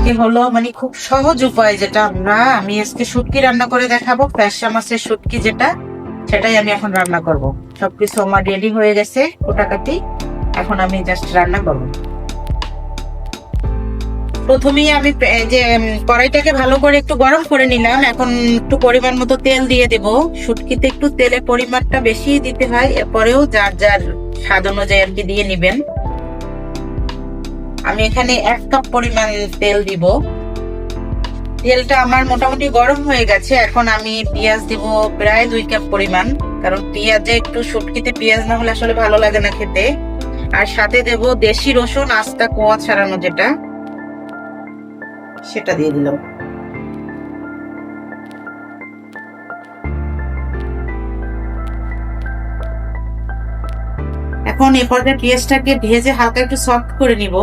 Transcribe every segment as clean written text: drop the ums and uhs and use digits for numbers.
আজকে হলো মানে খুব সহজ উপায়, যেটা আমি আজকে শুটকি রান্না করে দেখাবো। ফ্যাসা মাছের শুটকি যেটা, সেটাই আমি এখন রান্না করব। সবকিছু আমার রেডি হয়ে গেছে কোটাকাটি, এখন আমি জাস্ট রান্না করব। প্রথমেই আমি কড়াইটাকে ভালো করে একটু গরম করে নিলাম। এখন একটু পরিমাণ মতো তেল দিয়ে দেব। শুটকিতে একটু তেলের পরিমাণটা বেশি দিতে হয়, এরপরেও যার যার স্বাদ অনুযায়ী আর কি দিয়ে নিবেন। আমি এখানে 1 কাপ পরিমাণ তেল দিব। তেলটা আমার মোটামুটি গরম হয়ে গেছে। এখন আমি পেঁয়াজ দিব প্রায় 2 কাপ পরিমাণ, কারণ পেঁয়াজে একটু শুটকিতে পেঁয়াজ না হলে আসলে ভালো লাগে না খেতে। আর সাথে দেব দেশি রসুন, আস্তা কোয়া ছাড়ানো যেটা, সেটা দিয়ে দিলাম। এখন এ পর্যায়ে পেঁয়াজটাকে ভেজে হালকা একটু সফট করে নিব।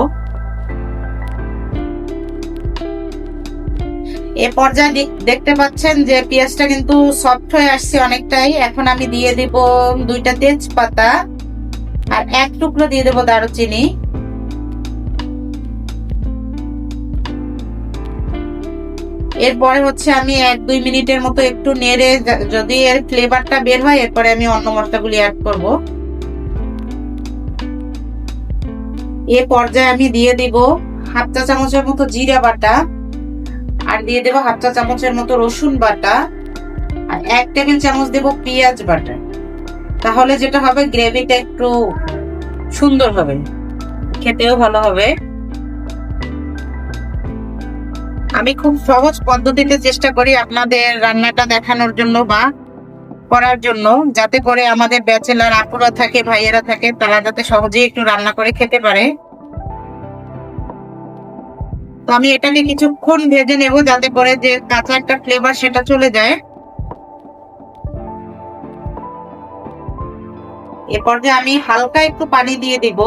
এ পর্যায়ে দেখতে পাচ্ছেন যে পেঁয়াজটা কিন্তু সফট হয়ে আসছে অনেকটাই। এখন আমি দিয়ে দিব 2টা তেজপাতা আর 1 টুকরো দিয়ে দেব দারুচিনি। এরপরে হচ্ছে আমি 1-2 মিনিটের মতো একটু নেড়ে, যদি এর ফ্লেভারটা বের হয় এরপরে আমি অন্য মশলাগুলি অ্যাড করব। এ পর্যায়ে আমি দিয়ে দিব 1/2 চা চামচের মতো জিরা বাটা, আর দিয়ে দেব 1/2 চা চামচের মতো রসুন বাটা, আর 1 টেবিল চামচ দেব পেঁয়াজ বাটা। তাহলে যেটা হবে, গ্রেভিটা একটু সুন্দর হবে, খেতেও ভালো হবে। আমি খুব সহজ পদ্ধতিতে চেষ্টা করি আপনাদের রান্নাটা দেখানোর জন্য বা করার জন্য, যাতে করে আমাদের ব্যাচেলার আপুরা থাকে, ভাইয়েরা থাকে, তারা যাতে সহজেই একটু রান্না করে খেতে পারে। তো আমি এটাকে কিছুক্ষণ ভেজে নেব, যাতে করে যে কাঁচা একটা ফ্লেভার সেটা চলে যায়। এরপর যে আমি হালকা একটু পানি দিয়ে দিব,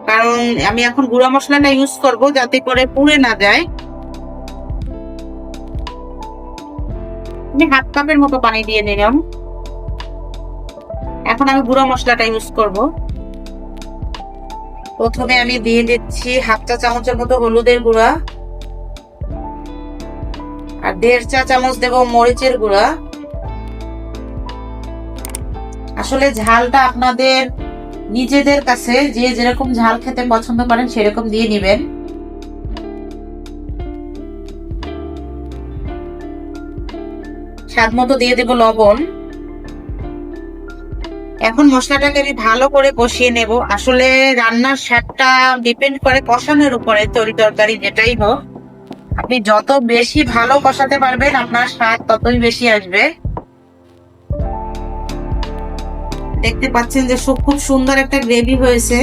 কারণ আমি এখন গুঁড়া মশলাটা ইউজ করব, যাতে করে পুড়ে না যায়। আমি 1/2 কাপের মতো পানি দিয়ে নিলাম। এখন আমি গুঁড়া মশলাটা ইউজ করব। প্রথমে আমি দিয়ে দিচ্ছি 1/2 চা চামচের মতো হলুদের গুঁড়া, আর 1.5 চা চামচ দেব মরিচের গুঁড়া। আসলে ঝালটা আপনাদের নিজেদের কাছে, যে যেরকম ঝাল খেতে পছন্দ করেন সেরকম দিয়ে নিবেন। স্বাদ মতো দিয়ে দেব লবণ। এখন মশলাটাকে আমি ভালো করে কষিয়ে নেব। আসলে রান্নার স্বাদটা ডিপেন্ড করে কষানোর উপরে, তরি তরকারি যেটাই হোক। আপনি যত বেশি ভালো কষাতে পারবেন, আপনার স্বাদ ততই বেশি আসবে। দেখতে পাচ্ছেন যে খুব সুন্দর একটা গ্রেভি হয়েছে।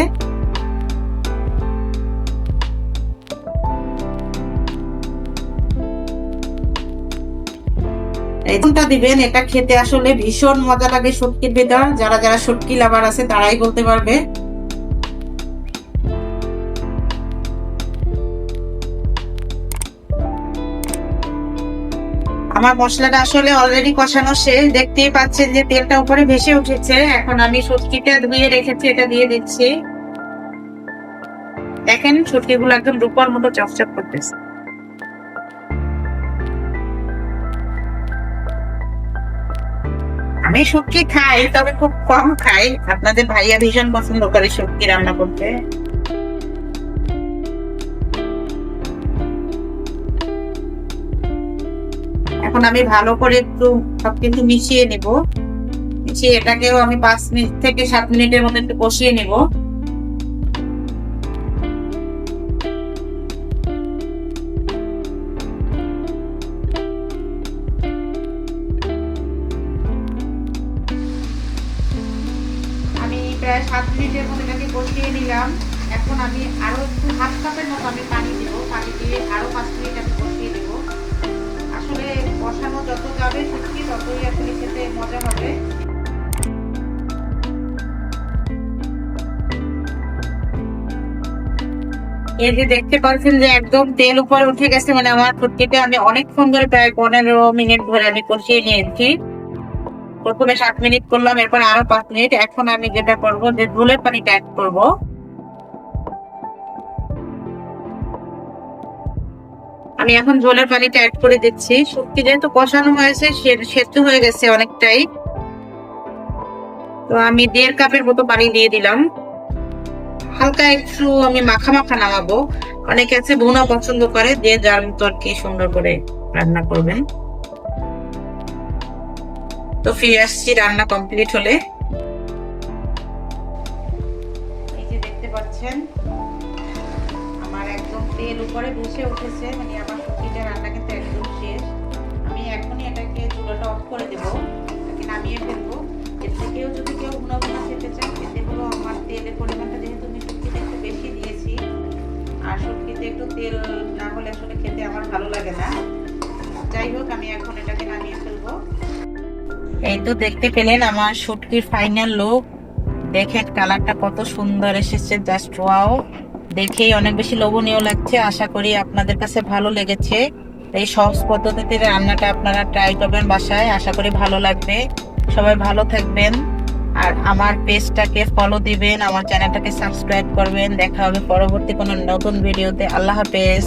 এরকমটা দিবেন, এটা খেতে আসলে ভীষণ মজা লাগে শুটকির ভেতর। যারা যারা শুটকি লাভার আছে তারাই বলতে পারবে। আমার মশলাটা আসলে অলরেডি কষানো শেষ, দেখতেই পাচ্ছেন যে তেলটা উপরে ভেসে উঠেছে। এখন আমি শুটকিটা ধুয়ে রেখেছি, এটা দিয়ে দিচ্ছি। দেখেন শুটকিগুলো একদম রূপার মতো চকচক করতেছে। আমি শুটকি খাই, তবে খুব কম খাই। আপনাদের ভাইয়া ভীষণ পছন্দ করে শুটকি রান্না করতে। এখন আমি ভালো করে একটু সবকিছু মিশিয়ে নিব। মিশিয়ে এটাকেও আমি 5 মিনিট থেকে 7 মিনিটের মধ্যে একটু কষিয়ে নিব। আমি প্রায় 7 মিনিটের মধ্যে এটাকে কষিয়ে নিলাম। এখন আমি আরো একটু 1/2 কাপের মতো আমি পানি দিব। পানি দিয়ে আরো 5 মিনিট আমি কষিয়ে নেব। আসলে কষানো যত যাবে শুটকি, ততই আসলে খেতে মজা হবে। এই যে দেখতে পাচ্ছেন যে একদম তেল উপরে উঠে গেছে, মানে আমার শুটকিটা আমি অনেকক্ষণ ধরে, প্রায় 15 মিনিট ধরে আমি কষিয়ে নিয়েছি। প্রথমে 7 মিনিট করলাম, এরপর আরো 5 মিনিট। এখন আমি যেটা করবো, যে ঝোলের পানিটা অ্যাড করবো। আমি এখন ঝোলের পানিটা অ্যাড করে দিচ্ছি। শুটকি যেহেতু কষানো হয়েছে, সেদ্ধ হয়ে গেছে অনেকটাই, তো আমি 1.5 কাপের মতো পানি দিয়ে দিলাম। হালকা একটু আমি মাখা মাখা নামাবো। অনেকে আছে ভুনা পছন্দ করে, দিয়ে যার মতো আর কি সুন্দর করে রান্না করবেন। তো ফিরে আসছি রান্না কমপ্লিট হলে। এই যে দেখতে পাচ্ছেন আমার একদম তেল উপরে ভেসে উঠেছে, মানে আমার শুটকিটা রান্না কিন্তু একদম শেষ। আমি এখনই এটাকে চুলাটা অফ করে দেবো, এটাকে নামিয়ে ফেলবো। এর থেকেও যদি কেউ ভুনা ভুনা খেতে চান খেতে হলো। আমার তেলের পরিমাণটা যেহেতু আমি শুটকিতে একটু বেশি দিয়েছি, আর শুটকিতে একটু তেল না হলে আসলে খেতে আমার ভালো লাগে না। যাই হোক, আমি এখন এটাকে নামিয়ে ফেলবো। এই তো দেখতে পেলেন আমার শুটকির ফাইনাল লুক। দেখেন কালারটা কত সুন্দর এসেছে, জাস্ট ওয়াও। দেখেই অনেক বেশি লোভনীয় লাগছে। আশা করি আপনাদের কাছে ভালো লেগেছে। এই সহজ পদ্ধতিতে রান্নাটা আপনারা ট্রাই করবেন বাসায়, আশা করি ভালো লাগবে। সবাই ভালো থাকবেন, আর আমার পেজটাকে ফলো দিবেন, আমার চ্যানেলটাকে সাবস্ক্রাইব করবেন। দেখা হবে পরবর্তী কোনো নতুন ভিডিওতে। আল্লাহ হাফেজ।